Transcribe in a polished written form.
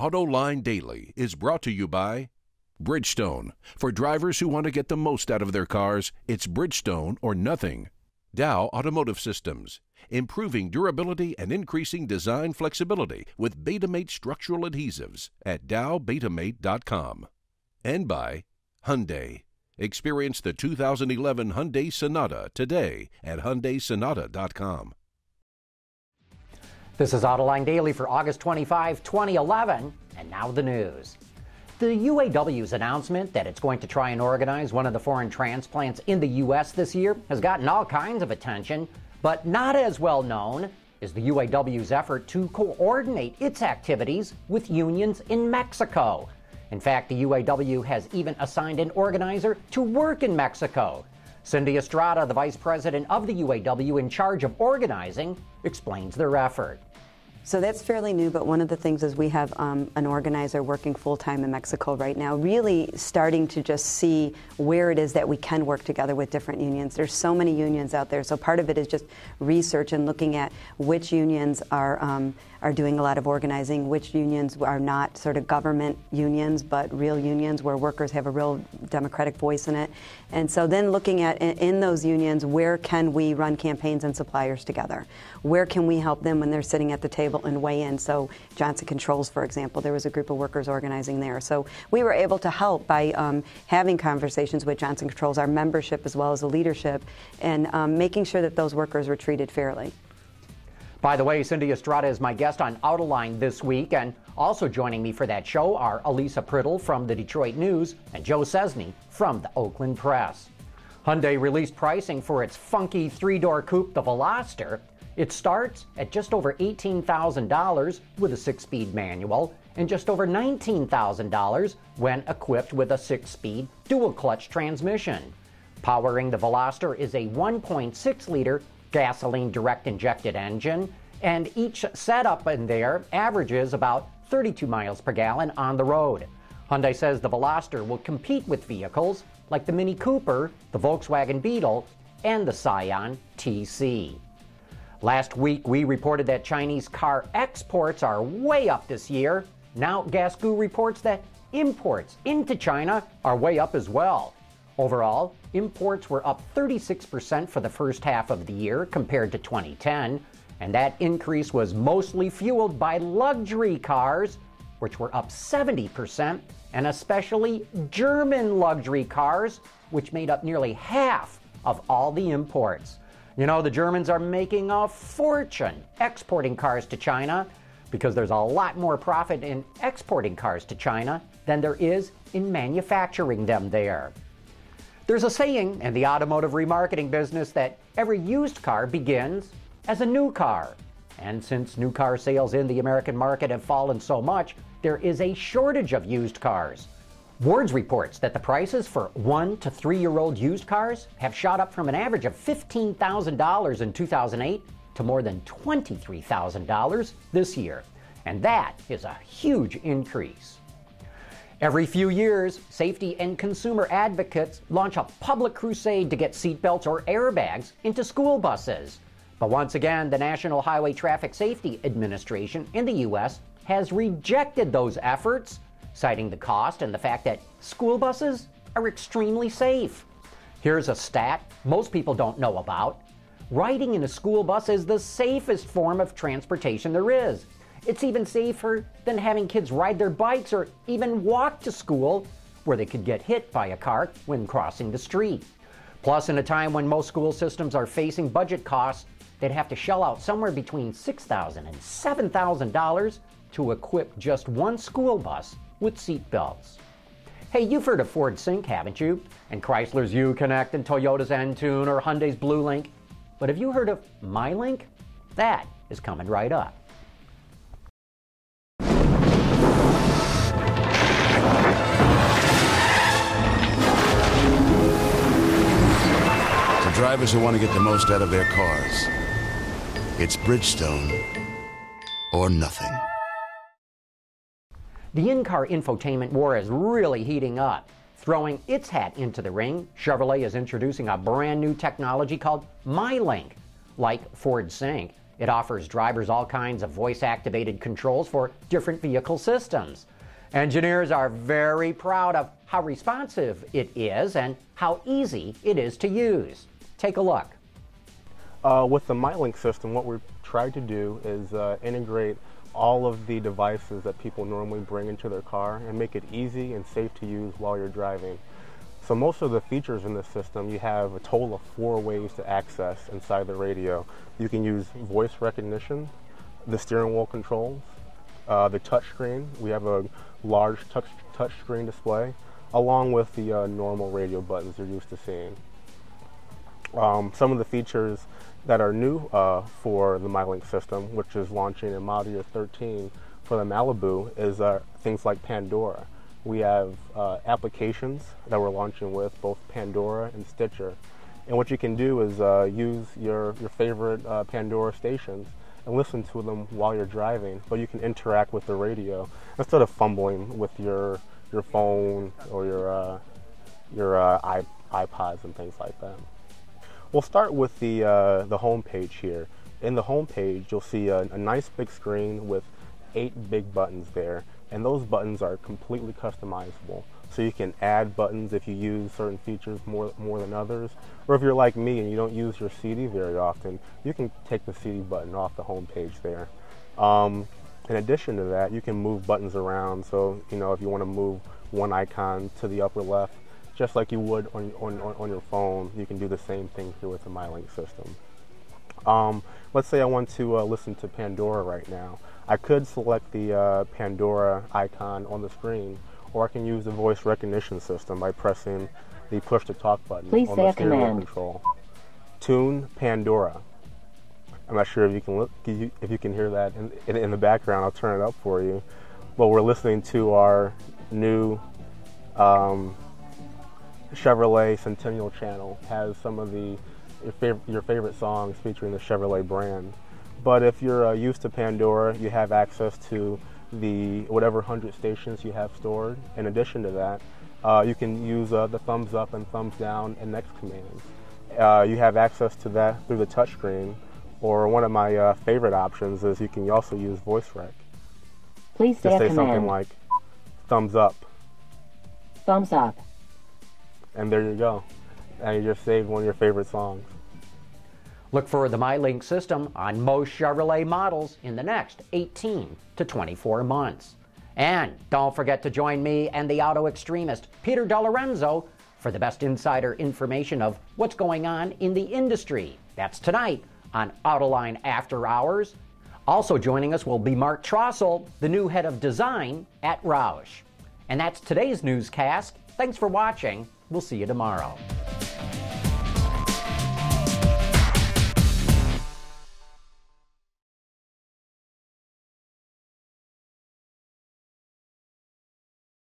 Autoline Daily is brought to you by Bridgestone. For drivers who want to get the most out of their cars, it's Bridgestone or nothing. Dow Automotive Systems, improving durability and increasing design flexibility with Betamate structural adhesives at dowbetamate.com. And by Hyundai. Experience the 2011 Hyundai Sonata today at HyundaiSonata.com. This is Autoline Daily for August 25, 2011, and now the news. The UAW's announcement that it's going to try and organize one of the foreign transplants in the U.S. this year has gotten all kinds of attention, but not as well known is the UAW's effort to coordinate its activities with unions in Mexico. In fact, the UAW has even assigned an organizer to work in Mexico. Cindy Estrada, the vice president of the UAW in charge of organizing, explains their effort. So that's fairly new, but one of the things is we have an organizer working full-time in Mexico right now, really starting to just see where it is that we can work together with different unions. There's so many unions out there, so part of it is just research and looking at which unions are doing a lot of organizing, which unions are not sort of government unions, but real unions where workers have a real democratic voice in it. And so then looking at, in those unions, where can we run campaigns and suppliers together? Where can we help them when they're sitting at the table and weigh in? So Johnson Controls, for example, there was a group of workers organizing there. So we were able to help by having conversations with Johnson Controls, our membership as well as the leadership, and making sure that those workers were treated fairly. By the way, Cindy Estrada is my guest on Autoline this week, and also joining me for that show are Elisa Priddle from the Detroit News and Joe Cesny from the Oakland Press. Hyundai released pricing for its funky three-door coupe, the Veloster. It starts at just over $18,000 with a 6-speed manual and just over $19,000 when equipped with a 6-speed dual-clutch transmission. Powering the Veloster is a 1.6-liter gasoline direct-injected engine, and each setup in there averages about 32 miles per gallon on the road. Hyundai says the Veloster will compete with vehicles like the Mini Cooper, the Volkswagen Beetle, and the Scion TC. Last week, we reported that Chinese car exports are way up this year. Now, Gasgoo reports that imports into China are way up as well. Overall, imports were up 36% for the first half of the year compared to 2010, and that increase was mostly fueled by luxury cars, which were up 70%, and especially German luxury cars, which made up nearly half of all the imports. You know, the Germans are making a fortune exporting cars to China because there's a lot more profit in exporting cars to China than there is in manufacturing them there. There's a saying in the automotive remarketing business that every used car begins as a new car. And since new car sales in the American market have fallen so much, there is a shortage of used cars. Wards reports that the prices for 1 to 3-year-old used cars have shot up from an average of $15,000 in 2008 to more than $23,000 this year. And that is a huge increase. Every few years, safety and consumer advocates launch a public crusade to get seatbelts or airbags into school buses. But once again, the National Highway Traffic Safety Administration in the U.S. has rejected those efforts, citing the cost and the fact that school buses are extremely safe. Here's a stat most people don't know about. Riding in a school bus is the safest form of transportation there is. It's even safer than having kids ride their bikes or even walk to school, where they could get hit by a car when crossing the street. Plus, in a time when most school systems are facing budget costs, they'd have to shell out somewhere between $6,000 and $7,000 to equip just one school bus with seat belts. Hey, you've heard of Ford Sync, haven't you? And Chrysler's U-Connect and Toyota's Entune or Hyundai's Blue Link. But have you heard of MyLink? That is coming right up. Drivers who want to get the most out of their cars. It's Bridgestone or nothing. The in-car infotainment war is really heating up. Throwing its hat into the ring, Chevrolet is introducing a brand new technology called MyLink. Like Ford Sync, It offers drivers all kinds of voice-activated controls for different vehicle systems. Engineers are very proud of how responsive it is and how easy it is to use. Take a look. With the MyLink system, what we've tried to do is integrate all of the devices that people normally bring into their car and make it easy and safe to use while you're driving. So most of the features in this system, you have a total of 4 ways to access inside the radio. You can use voice recognition, the steering wheel controls, the touch screen. We have a large touch screen display, along with the normal radio buttons you're used to seeing. Some of the features that are new for the MyLink system, which is launching in model year 13 for the Malibu, is things like Pandora. We have applications that we're launching with, both Pandora and Stitcher. And what you can do is use your favorite Pandora stations and listen to them while you're driving, but you can interact with the radio instead of fumbling with your phone or your iPods and things like that. We'll start with the home page here. In the home page, you'll see a nice big screen with 8 big buttons there, and those buttons are completely customizable. So you can add buttons if you use certain features more than others, or if you're like me and you don't use your CD very often, you can take the CD button off the home page there. In addition to that, you can move buttons around. So if you want to move one icon to the upper left, just like you would on your phone, you can do the same thing here with the MyLink system. Let's say I want to listen to Pandora right now. I could select the Pandora icon on the screen, or I can use the voice recognition system by pressing the push to talk button on the steering wheel control. Tune Pandora. I'm not sure if you can hear that in the background. I'll turn it up for you. But we're listening to our new Chevrolet Centennial channel. Has some of your favorite songs featuring the Chevrolet brand. But if you're used to Pandora, you have access to the whatever 100 stations you have stored. In addition to that, you can use the thumbs up and thumbs down and next commands. You have access to that through the touchscreen, or one of my favorite options is you can also use voice rec. Please say something like thumbs up. Thumbs up. And there you go. And you just saved one of your favorite songs. Look for the MyLink system on most Chevrolet models in the next 18 to 24 months. And don't forget to join me and the auto extremist Peter DeLorenzo for the best insider information of what's going on in the industry. That's tonight on Autoline After Hours. Also joining us will be Mark Trossel, the new head of design at Roush. And that's today's newscast. Thanks for watching. We'll see you tomorrow.